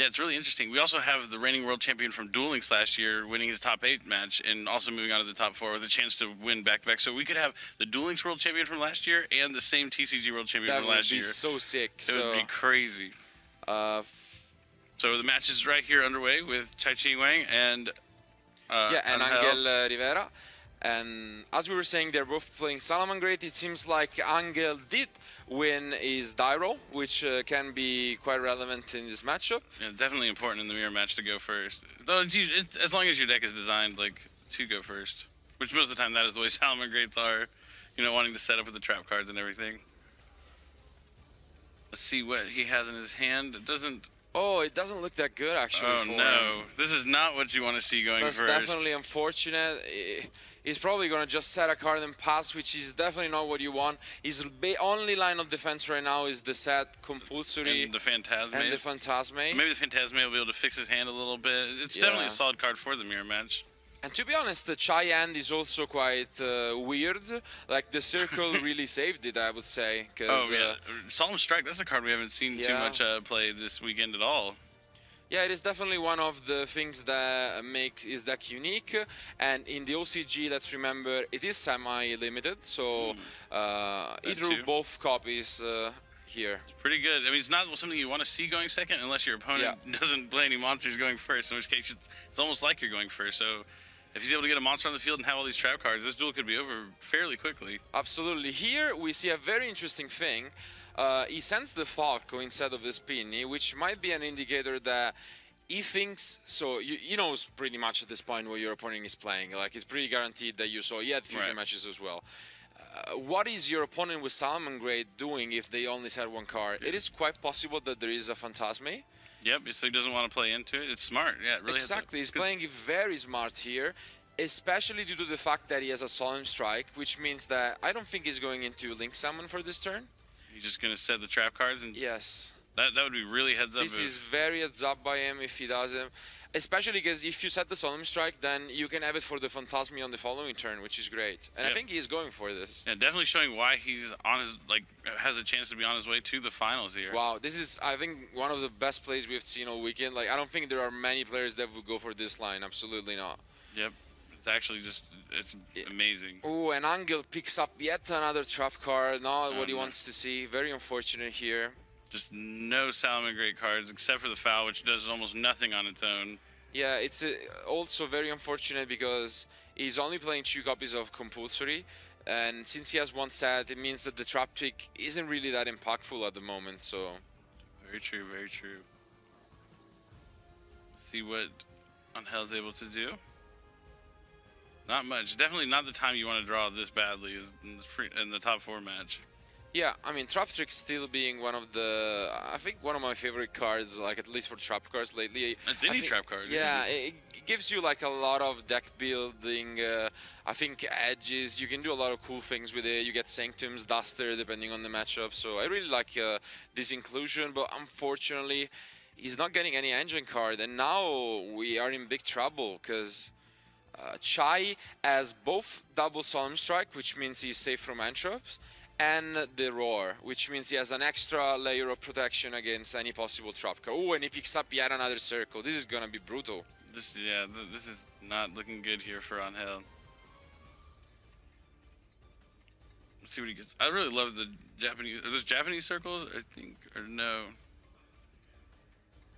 Yeah, it's really interesting. We also have the reigning world champion from Duel Links last year winning his top 8 match and also moving on to the top 4 with a chance to win back-to-back. So we could have the Duel Links world champion from last year and the same TCG world champion from last year. That would be so sick. It would be crazy. So the match is right here underway with Chai Ching-Wang and Angel Rivera. And as we were saying, they're both playing Salamangreat. It seems like Angel did win his Dairo, which can be quite relevant in this matchup. Yeah, definitely important in the mirror match to go first. Though as long as your deck is designed like to go first, which most of the time that is the way Salamangreats are, you know, wanting to set up with the trap cards and everything. Let's see what he has in his hand. It doesn't. Oh, it doesn't look that good, actually. Oh, no. This is not what you want to see going first. That's definitely unfortunate. He's probably going to just set a card and pass, which is definitely not what you want. His only line of defense right now is the set compulsory. And the Phantasmate. So maybe the Phantasmate will be able to fix his hand a little bit. It's definitely a solid card for the mirror match. And to be honest, the Chai hand is also quite weird. Like, the circle really saved it, I would say. Oh, yeah. Solemn Strike, that's a card we haven't seen too much play this weekend at all. Yeah, it is definitely one of the things that makes his deck unique. And in the OCG, let's remember, it is semi-limited. So he drew both copies here. It's pretty good. I mean, it's not something you want to see going second unless your opponent doesn't play any monsters going first, in which case it's almost like you're going first. So if he's able to get a monster on the field and have all these trap cards, this duel could be over fairly quickly. Absolutely. Here we see a very interesting thing. He sends the Falco instead of the Spinny, which might be an indicator that he thinks, so he knows pretty much at this point what your opponent is playing. Like, it's pretty guaranteed that you saw. He had fusion matches as well. What is your opponent with Salamangreat doing if they only set one card? It is quite possible that there is a Phantasme. Yep, so he doesn't want to play into it. It's smart, yeah, it really exactly, he's playing it very smart here, especially due to the fact that he has a Solemn Strike, which means that I don't think he's going into Link Summon for this turn. He's just going to set the trap cards and... Yes. That would be really heads up. This is very heads up by him if he does it. Especially because if you set the Solemn Strike, then you can have it for the Phantasme on the following turn, which is great. And I think he is going for this. Yeah, definitely showing why he's on his, has a chance to be on his way to the finals here. Wow, this is, I think, one of the best plays we've seen all weekend. Like, I don't think there are many players that would go for this line. Absolutely not. Yep. It's actually just, it's amazing. Oh, and Angel picks up yet another trap card. Not what he wants to see. Very unfortunate here. Just no Salamangreat cards except for the Foul, which does almost nothing on its own. Yeah, it's also very unfortunate because he's only playing 2 copies of Compulsory. And since he has one set, it means that the trap trick isn't really that impactful at the moment, so... Very true, very true. See what Angel's able to do. Not much. Definitely not the time you want to draw this badly is in the top 4 match. Yeah, I mean, Trap Trick still being one of the, I think one of my favorite cards, like at least for trap cards lately. It's any trap card. Yeah, it gives you like a lot of deck building, I think edges, you can do a lot of cool things with it. You get Sanctums, Duster, depending on the matchup. So I really like this inclusion, but unfortunately, he's not getting any engine card. And now we are in big trouble because Chai has both double Solemn Strike, which means he's safe from Entrops, and the Roar, which means he has an extra layer of protection against any possible trap card. Oh, and he picks up yet another circle. This is gonna be brutal. This is not looking good here for Angel. Let's see what he gets. I really love the Japanese. Are those Japanese circles? I think, or no?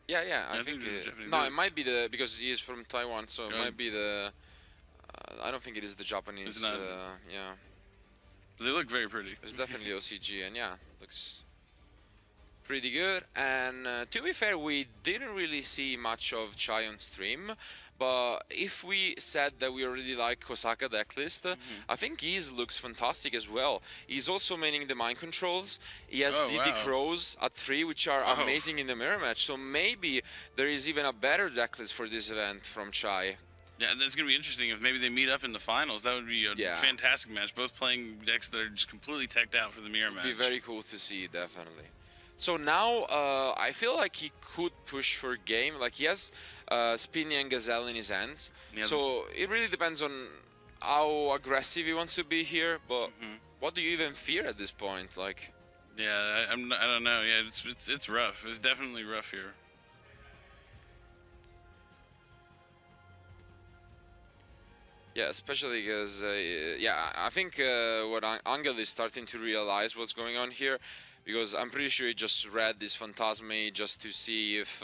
Yeah, I think no, it might be the, because he is from Taiwan, so it might be the. I don't think it is the Japanese. It's not. Yeah. They look very pretty. It's definitely OCG, and yeah, looks pretty good. And to be fair, we didn't really see much of Chai on stream, but if we said that we already like Kosaka decklist, I think his looks fantastic as well. He's also maining the mind controls. He has DD Crows at 3, which are amazing in the mirror match. So maybe there is even a better decklist for this event from Chai. Yeah, that's going to be interesting if maybe they meet up in the finals. That would be a fantastic match. Both playing decks that are just completely teched out for the mirror match. It'd be very cool to see, definitely. So now I feel like he could push for game. Like, he has Spinny and Gazelle in his hands. Yeah, so it really depends on how aggressive he wants to be here. But what do you even fear at this point? Like, yeah, I don't know. Yeah, it's rough. It's definitely rough here. Yeah, especially because, yeah, I think what Angel is starting to realize what's going on here, because I'm pretty sure he just read this Phantasme just to see if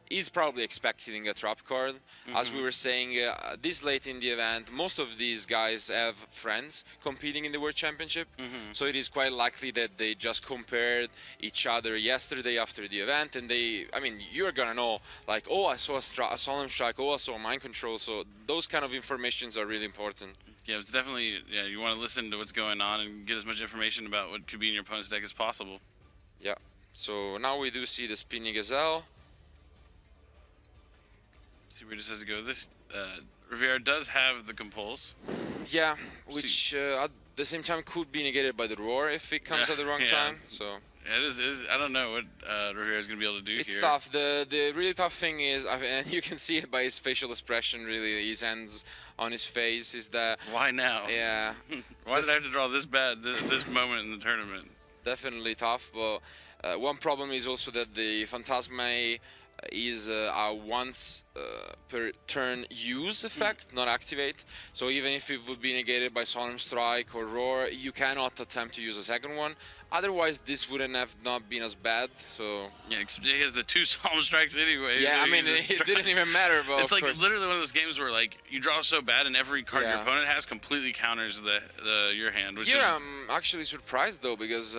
he's probably expecting a trap card. As we were saying, this late in the event, most of these guys have friends competing in the World Championship, so it is quite likely that they just compared each other yesterday after the event, and I mean, you're gonna know, like, oh, I saw a Solemn Strike, oh, I saw Mind Control, so those kind of informations are really important. Yeah, it's definitely, yeah, you want to listen to what's going on and get as much information about what could be in your opponent's deck as possible. Yeah, so now we do see the Spinny Gazelle. See where it just has to go. This Riviera does have the compulse. Yeah, which at the same time could be negated by the roar if it comes at the wrong time. So yeah, it is. I don't know what Riviera is going to be able to do here. It's tough. The really tough thing is, and you can see it by his facial expression. Really, his hands on his face. Is that why now? Yeah. Why did I have to draw this bad this moment in the tournament? Definitely tough. But one problem is also that the Phantasme is a once per turn use effect, not activate. So even if it would be negated by Solemn Strike or Roar, you cannot attempt to use a second one. Otherwise, this wouldn't have not been as bad. So yeah, he has the 2 Solemn Strikes anyway. Yeah, so I mean, it didn't even matter. But it's like literally one of those games where like you draw so bad, and every card your opponent has completely counters your hand. Which I'm actually surprised though, because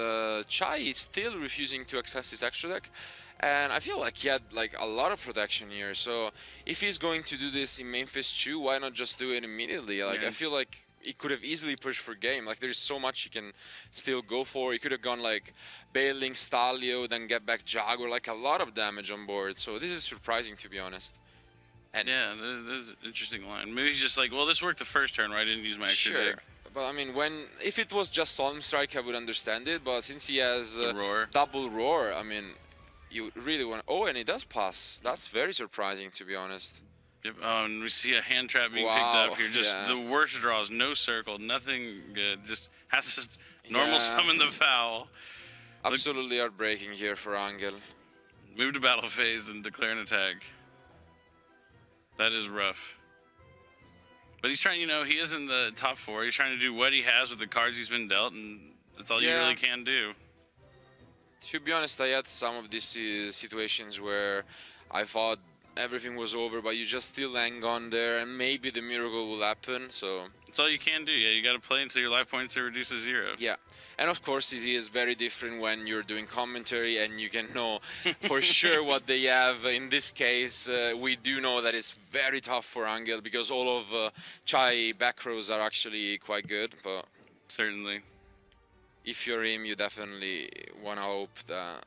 Chai is still refusing to access his extra deck. And I feel like he had like a lot of protection here. So if he's going to do this in Memphis 2, why not just do it immediately? Like I feel like he could have easily pushed for game. Like there's so much he can still go for. He could have gone like Bailing Stalio, then get back Jaguar, like a lot of damage on board. So this is surprising, to be honest. And yeah, this is an interesting line. Maybe he's just like, well, this worked the first turn where I didn't use my extra deck. But I mean, if it was just Solemn Strike, I would understand it. But since he has roar. double roar, I mean, you really want. Oh, and he does pass. That's very surprising, to be honest. Yep. Oh, and we see a hand trap being picked up here. Just the worst draws. No circle. Nothing good. Just has to normal summon the foul. Absolutely heartbreaking here for Angel. Move to battle phase and declare an attack. That is rough. But he's trying, he is in the top 4. He's trying to do what he has with the cards he's been dealt, and that's all you really can do. To be honest, I had some of these situations where I thought everything was over, but you just still hang on there, and maybe the miracle will happen. So that's all you can do. Yeah, you got to play until your life points are reduced to 0. Yeah, and of course, it is very different when you're doing commentary and you can know for sure what they have. In this case, we do know that it's very tough for Angel because all of Chai back rows are actually quite good. But certainly, if you're him, you definitely want to hope that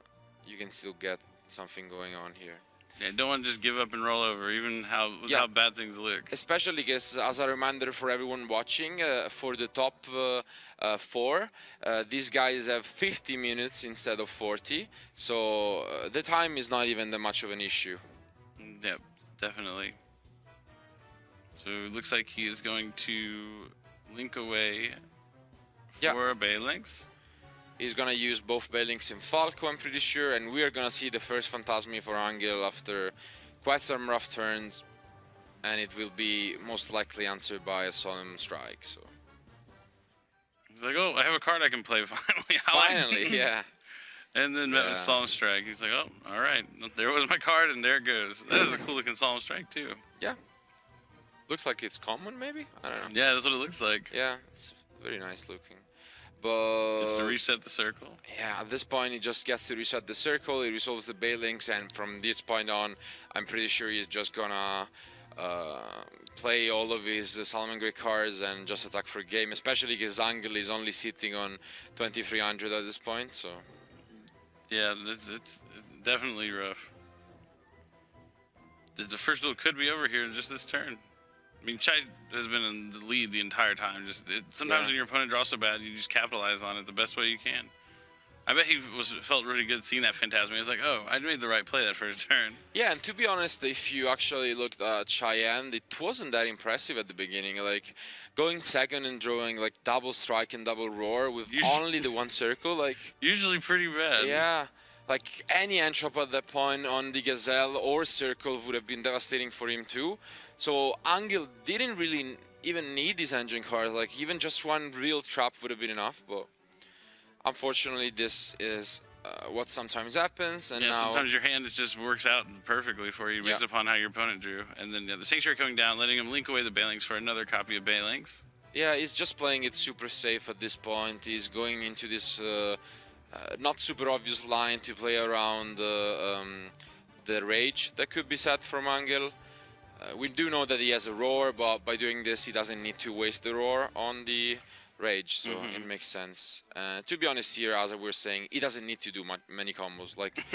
you can still get something going on here. Yeah, don't want to just give up and roll over, even how bad things look. Especially because, as a reminder for everyone watching, for the top 4, these guys have 50 minutes instead of 40, so the time is not even that much of an issue. Yeah, definitely. So it looks like he is going to link away for Baylinks. He's gonna use both Bailings and Falco, I'm pretty sure, and we are gonna see the first Phantasme for Angel after quite some rough turns, and it will be most likely answered by a Solemn Strike. So he's like, oh, I have a card I can play finally. Finally, yeah. And then met with Solemn Strike. He's like, oh, all right, there was my card, and there it goes. That is a cool looking Solemn Strike too. Yeah. Looks like it's common, maybe? I don't know. Yeah, that's what it looks like. Yeah, it's very nice looking. But gets to reset the circle. Yeah, at this point he just gets to reset the circle, he resolves the Bailings, and from this point on, I'm pretty sure he's just gonna play all of his Salamangreat cards and just attack for game, especially because Angel is only sitting on 2300 at this point, so... Yeah, it's definitely rough. The first duel could be over here in just this turn. I mean, Chai has been in the lead the entire time. Sometimes when your opponent draws so bad, you just capitalize on it the best way you can. I bet he felt really good seeing that Phantasm. He was like, oh, I made the right play that first turn. Yeah, and to be honest, if you actually looked at Cheyenne, it wasn't that impressive at the beginning. Like, going second and drawing like double strike and double roar with only the one circle, like... Usually pretty bad. Yeah. Like, any entropy at that point on the Gazelle or Circle would have been devastating for him too. So Angel didn't really even need these engine cards. Like even just one real trap would have been enough, but unfortunately this is what sometimes happens. And yeah, now sometimes your hand just works out perfectly for you based upon how your opponent drew. And then the Sanctuary coming down, letting him link away the Baelings for another copy of Baelings. yeah, he's just playing it super safe at this point. He's going into this not super obvious line to play around the rage that could be set from Angel. We do know that he has a roar, but by doing this he doesn't need to waste the roar on the rage, so it makes sense. To be honest here, as we were saying, he doesn't need to do many combos. Like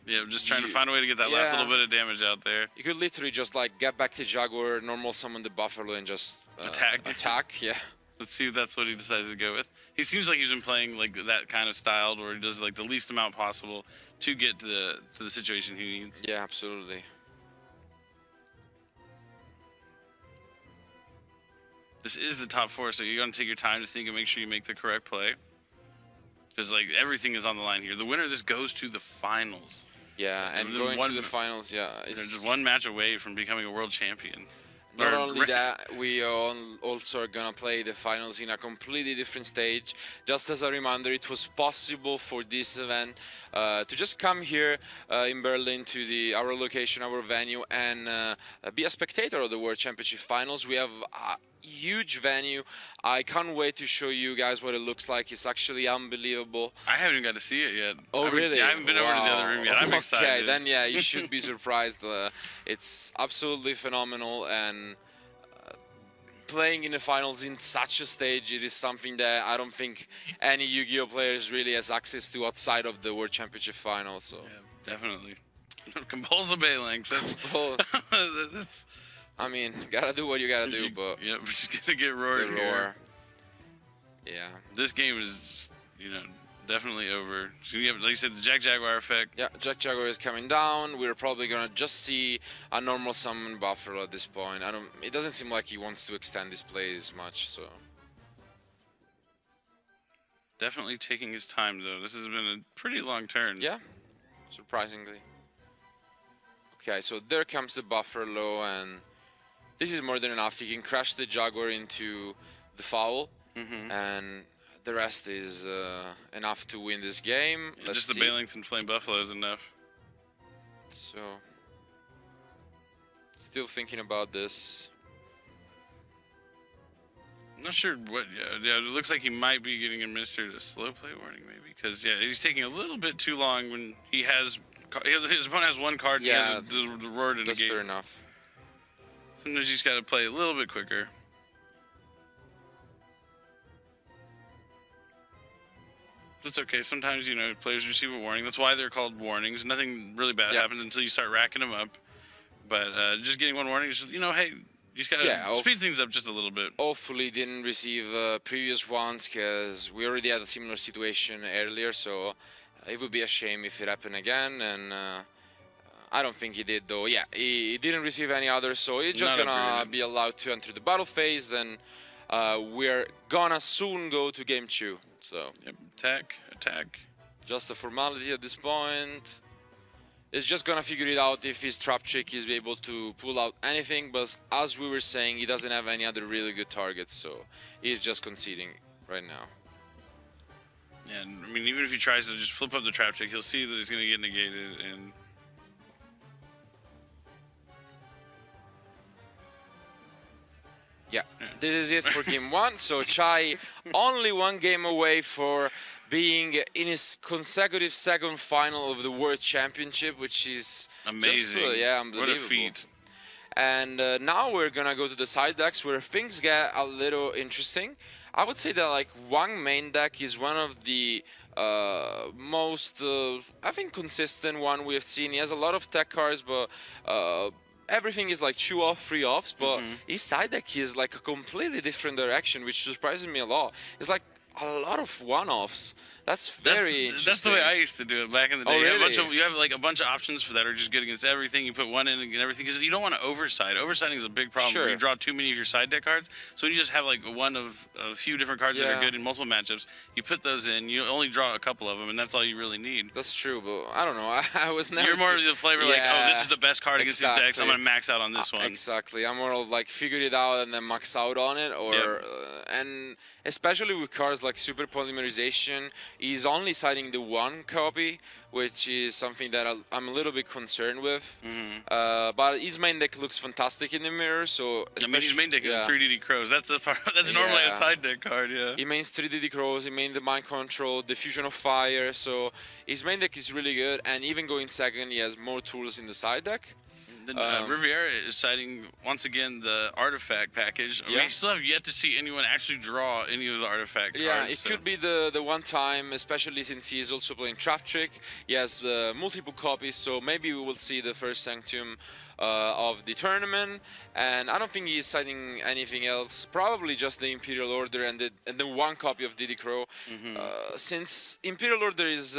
yeah, just trying to find a way to get that last little bit of damage out there. You could literally just like get back to Jaguar, normal summon the Buffalo, and just attack. Yeah. Let's see if that's what he decides to go with. He seems like he's been playing like that kind of style where he does like the least amount possible to get to the situation he needs. Yeah, absolutely. This is the top 4, so you're gonna take your time to think and make sure you make the correct play. Because like everything is on the line here. The winner of this goes to the finals. Yeah, and going to the finals, yeah, it's just one match away from becoming a world champion. Not only that, we also are gonna play the finals in a completely different stage. Just as a reminder, it was possible for this event to just come here in Berlin to our location, our venue, and be a spectator of the World Championship Finals. We have a huge venue. I can't wait to show you guys what it looks like. It's actually unbelievable. I haven't even got to see it yet. Oh, really? I haven't been over to the other room yet. I'm excited. Okay, then yeah, you should be surprised. It's absolutely phenomenal, and playing in the finals in such a stage, it is something that I don't think any Yu-Gi-Oh players really has access to outside of the World Championship final. So yeah, definitely. Compulsive Baelings. That's I mean, gotta do what you gotta do, but yeah, we're just gonna get roared here. Yeah. This game is, definitely over. So you have, like you said, the Jaguar effect. Yeah, Jaguar is coming down. We're probably gonna just see a normal summon Buffalo at this point. It doesn't seem like he wants to extend his plays much, so. Definitely taking his time though. This has been a pretty long turn. Yeah, surprisingly. Okay, so there comes the Buffalo, and this is more than enough. He can crash the Jaguar into the foul, and the rest is enough to win this game. Yeah, just the Baelings and Flame Buffalo is enough. So, still thinking about this. I'm not sure what. Yeah, it looks like he might be getting administered a slow play warning, maybe, because yeah, he's taking a little bit too long when his opponent has one card. And he has the roar to negate. That's fair enough. Sometimes you just got to play a little bit quicker. That's okay. Sometimes, players receive a warning. That's why they're called warnings. Nothing really bad happens until you start racking them up. But just getting one warning is just, hey, you just got to speed things up just a little bit. Hopefully didn't receive previous ones, because we already had a similar situation earlier. So it would be a shame if it happened again. And I don't think he did, though. Yeah, he didn't receive any others, so he's just gonna be allowed to enter the battle phase, and we're gonna soon go to game 2. So yep. Attack. Just a formality at this point. It's just gonna figure it out if his trap trick is able to pull out anything, but as we were saying, he doesn't have any other really good targets, so he's just conceding right now. Yeah, I mean, even if he tries to just flip up the trap trick, he'll see that he's gonna get negated, and yeah, this is it for game 1. So Chai only one game away for being in his consecutive second final of the World Championship, which is amazing. Just, unbelievable. What a feat. And now we're gonna go to the side decks where things get a little interesting. I would say that like Wang main deck is one of the most, I think, consistent one we have seen. He has a lot of tech cards, but everything is like 2 off, 3 offs, but his side deck is like a completely different direction, which surprises me a lot. It's like a lot of one-offs. That's very interesting. That's the way I used to do it back in the day. Oh, You have really? you have like a bunch of options for that are just good against everything. You put one in and everything because you don't want to overside. Oversighting is a big problem where Sure. you draw too many of your side deck cards. So when you just have like one of a few different cards that are Yeah. good in multiple matchups, you put those in. You only draw a couple of them, and that's all you really need. That's true, but I don't know. I was never. You're more of the flavor like, oh, this Yeah, is the best card against these decks. I'm exactly. gonna max out on this one. Exactly. I'm more of like figure it out and then max out on it, or Yep. And especially with cards like Super Polymerization, he's only citing the one copy, which is something that I'm a little bit concerned with. But his main deck looks fantastic in the mirror, so I mean, his main deck is 3DD Crows. That's a part. That's normally a Yeah. side deck card. Yeah. He mains 3DD Crows, he mains the Mind Control, the Fusion of Fire, so his main deck is really good, and even going second, he has more tools in the side deck. Then, Riviera is citing once again the artifact package. Yeah. We still have yet to see anyone actually draw any of the artifact Yeah, cards. it so. could be the one time, especially since he is also playing Trap Trick. He has multiple copies, so maybe we will see the first Sanctum of the tournament. And I don't think he is citing anything else. Probably just the Imperial Order and the one copy of Diddy Crow. Since Imperial Order is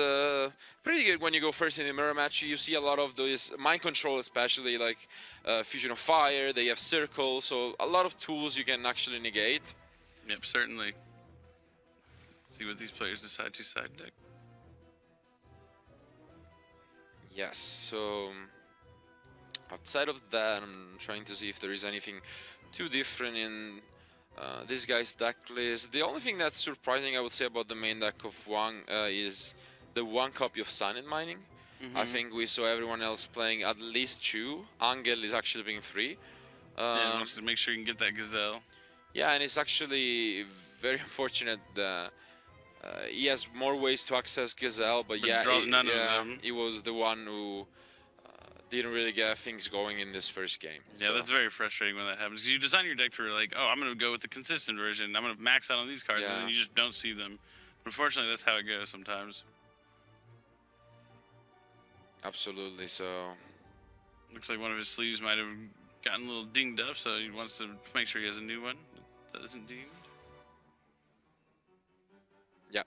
pretty good when you go first in the mirror match, you see a lot of those Mind Control, especially like Fusion of Fire. They have Circle, so a lot of tools you can actually negate. Yep, certainly. See what these players decide to side deck. Yes, so outside of that, I'm trying to see if there is anything too different in this guy's deck list. The only thing that's surprising, I would say, about the main deck of Wang is the one copy of Silent Mining. I think we saw everyone else playing at least two. Angel is actually being free. Yeah, wants to make sure you can get that Gazelle. Yeah, and it's actually very unfortunate that he has more ways to access Gazelle, but yeah, draws none of them. he was the one who didn't really get things going in this first game. Yeah, so. that's very frustrating when that happens. Because you design your deck for like, oh, I'm going to go with the consistent version. I'm going to max out on these cards, and Yeah. then you just don't see them. Unfortunately, that's how it goes sometimes. Absolutely, so... Looks like one of his sleeves might have gotten a little dinged up, so he wants to make sure he has a new one that isn't dinged. Yeah.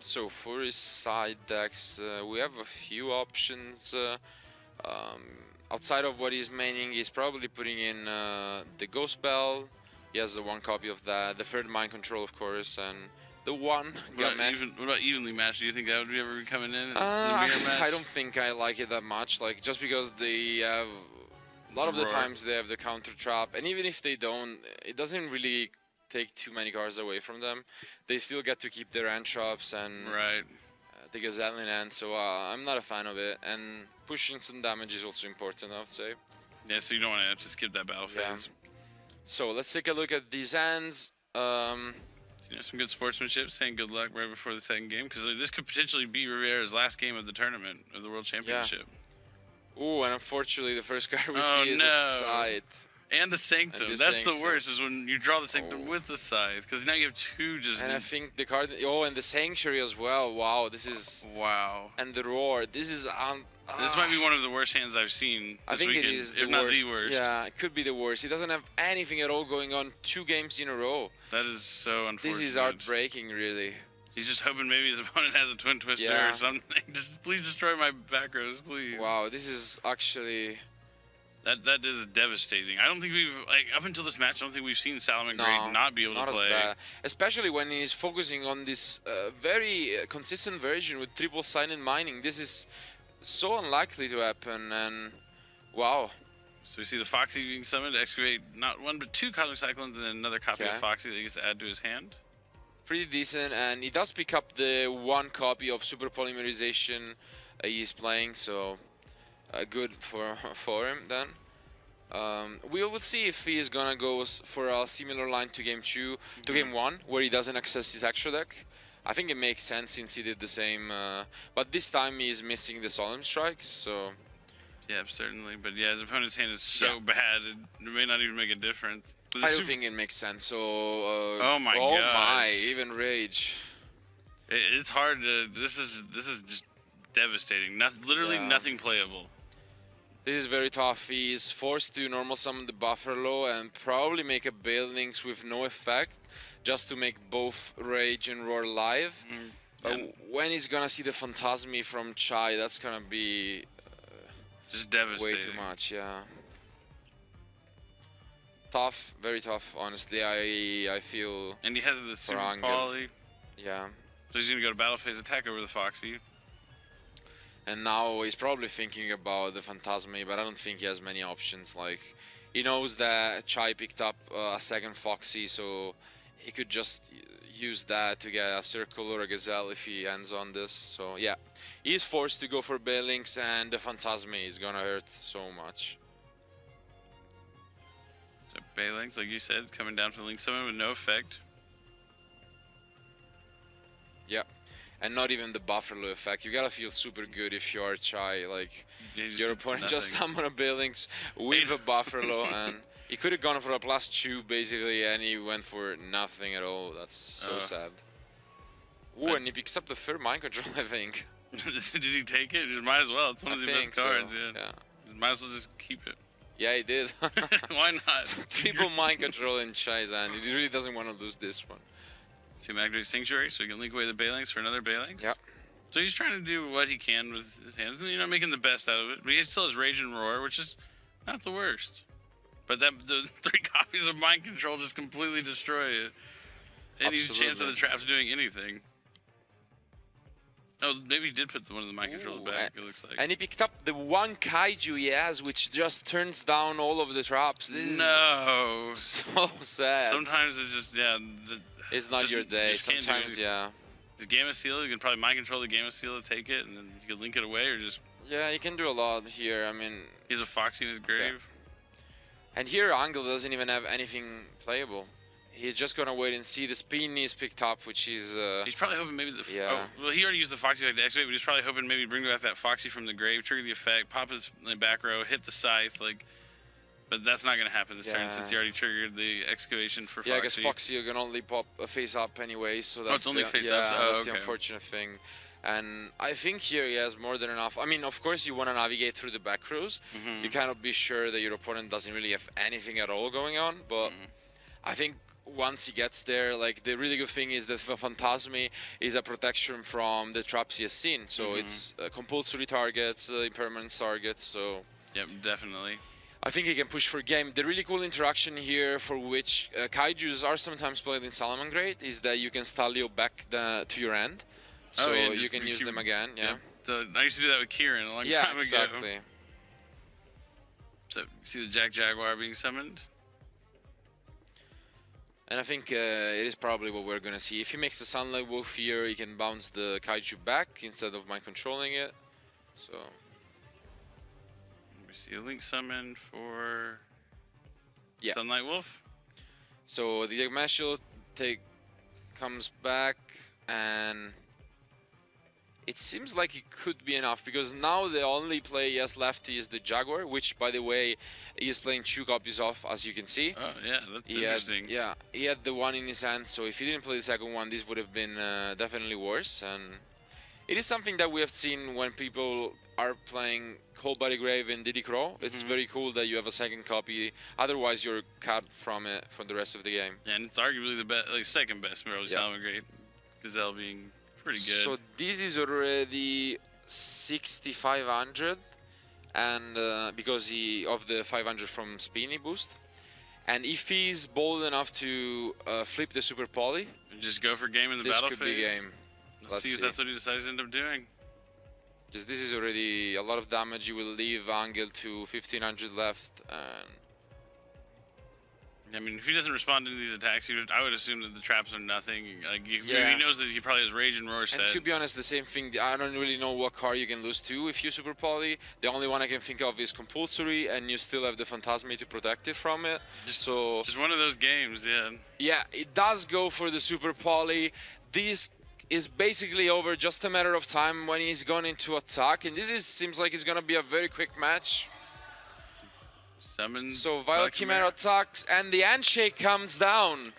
So for his side decks, we have a few options. Outside of what he's maining, he's probably putting in the Ghost Bell. He has the one copy of that, the third Mind Control, of course, and the one What about evenly matched? Do you think that would be ever coming in the mirror I match? don't think I like it that much. Like just because they have a lot of the Roar. times they have the counter trap, and even if they don't, it doesn't really take too many cards away from them. They still get to keep their end traps and Right. the Gazelle in hand. So I'm not a fan of it. And pushing some damage is also important, I would say. Yeah, so you don't want to have to skip that battle Yeah. phase. So let's take a look at these hands. You know, some good sportsmanship, saying good luck right before the second game, because this could potentially be Rivera's last game of the tournament, of the World Championship. Ooh, and unfortunately the first card we Oh, see is no. a Scythe. And the Sanctum. And the That's Sanctum. the worst, is when you draw the Sanctum Oh. with the Scythe, because now you have two just... And I think the card, oh, and the Sanctuary as well. Wow, this is, Wow. and the Roar. This is, This might be one of the worst hands I've seen this I think weekend, it is if the not worst. the worst. Yeah, it could be the worst. He doesn't have anything at all going on 2 games in a row. That is so unfortunate. This is heartbreaking, really. He's just hoping maybe his opponent has a Twin Twister Yeah. or something. Just please destroy my back rows, please. Wow, this is actually... That is devastating. I don't think we've, like, up until this match, I don't think we've seen Salamangreat not be able to play. As bad. Especially when he's focusing on this very consistent version with triple silent mining. This is so unlikely to happen, and wow. So we see the Foxy being summoned to excavate not one but 2 Cosmic Cyclones and then another copy of Okay. Foxy that he gets to add to his hand. Pretty decent, and he does pick up the one copy of Super Polymerization he's playing, so good for him then. We will see if he is gonna go for a similar line to game 2, to game 1, where he doesn't access his extra deck. I think it makes sense since he did the same, but this time he's missing the Solemn Strikes, so... Yeah, certainly. But yeah, his opponent's hand is so bad, it may not even make a difference. But the I don't think it makes sense, so... Oh my oh gosh. my, even Rage. It's hard to... This is just devastating. Literally Yeah. nothing playable. This is very tough. He's forced to normal summon the Buffalo and probably make a Bailings with no effect, just to make both Rage and Roar live. But when he's gonna see the Phantasmi from Chai, that's gonna be just devastating. Way too much, yeah. Tough, very tough, honestly. I feel. And he has the super poly. Yeah. So he's gonna go to battle phase attack over the Foxy. And now he's probably thinking about the Phantasmi, but I don't think he has many options. Like, he knows that Chai picked up a second Foxy, so he could just use that to get a Circle or a Gazelle if he ends on this. So yeah, he's forced to go for Bailings, and the Phantasmi is gonna hurt so much. So Bailings, like you said, coming down from the Link Summon with no effect. Yeah. And not even the Buffalo effect. You gotta feel super good if you are Chai. Like, your opponent just summoned a Bailings with a Buffalo, and he could have gone for a +2 basically, and he went for nothing at all. That's so sad. Ooh, and he picks up the third mind control, I think. Did he take it? Just might as well. It's one of the best cards. Yeah. Might as well just keep it. Yeah, he did. Why not? So triple mind control in Chai's hand. He really doesn't want to lose this one. Salamangreat Sanctuary, so he can link away the Bailings for another Bailings. Yep. So he's trying to do what he can with his hands, you know, making the best out of it. But he still has Rage and Roar, which is not the worst. But the 3 copies of Mind Control just completely destroy it. Any chance of the traps doing anything. Oh, maybe he did put one of the Mind Controls back, it looks like. And he picked up the one Kaiju he has, which just turns down all of the traps. This is so sad. Sometimes it's just, yeah. It's not your day. Sometimes, yeah. His Gamma Seal, you can probably Mind Control the Gamma Seal to take it, and then you can link it away, or just... Yeah, you can do a lot here, I mean... He has a Foxy in his grave. Yeah. And here, Angel doesn't even have anything playable. He's just gonna wait and see. The Spin is picked up, which is... He's probably hoping maybe the... Oh, well, he already used the Foxy to activate, but he's probably hoping maybe bring back that Foxy from the grave, trigger the effect, pop his back row, hit the Scythe, like... But that's not going to happen this turn since he already triggered the excavation for Foxy. Yeah, I guess Foxy can only pop a face up anyway, so that's it's only face up. That's the unfortunate thing. And I think here he has more than enough. I mean, of course, you want to navigate through the back rows. You cannot be sure that your opponent doesn't really have anything at all going on. But I think once he gets there, like, the really good thing is that the Phantasmi is a protection from the traps he has seen. So it's compulsory targets, impermanent targets. So yep, definitely. I think he can push for game. The really cool interaction here, for which Kaijus are sometimes played in Salamangreat, is that you can Stalio back to your end. So you can use them again, I used to do that with Kieran a long time ago. Exactly. So, you see the Jaguar being summoned? And I think it is probably what we're going to see. If he makes the Sunlight Wolf here, he can bounce the Kaiju back instead of mind controlling it. So... We see a Link summon for Sunlight Wolf. So the Yggdrasil comes back, and it seems like it could be enough, because now the only play he has left is the Jaguar, which, by the way, he is playing 2 copies of, as you can see. Oh yeah, that's interesting. He had the one in his hand, so if he didn't play the second one, this would have been definitely worse. And it is something that we have seen when people are playing Cold Body Grave in Diddy Crow. It's very cool that you have a second copy. Otherwise, you're cut from it for the rest of the game. Yeah, and it's arguably the best, like second best Mirror Salamangreat. Gazelle being pretty good. So this is already 6,500, and because of the 500 from Spiny boost. And if he's bold enough to flip the Super Poly, and just go for game in the battle phase. This could be game. Let's see if that's what he decides to end up doing. Because this is already a lot of damage. You will leave Angel to 1,500 left. And I mean, if he doesn't respond to these attacks, I would assume that the traps are nothing. Like, he knows that he probably has Rage and Roar set. And to be honest, the same thing. I don't really know what card you can lose to if you Super Poly. The only one I can think of is Compulsory, and you still have the Phantasmi to protect it from it. Just one of those games, yeah. Yeah, it does go for the Super Poly. This is basically over, just a matter of time when he's gone into attack, and this seems like it's gonna be a very quick match. Summons. So Violet Chimera attacks, and the handshake comes down.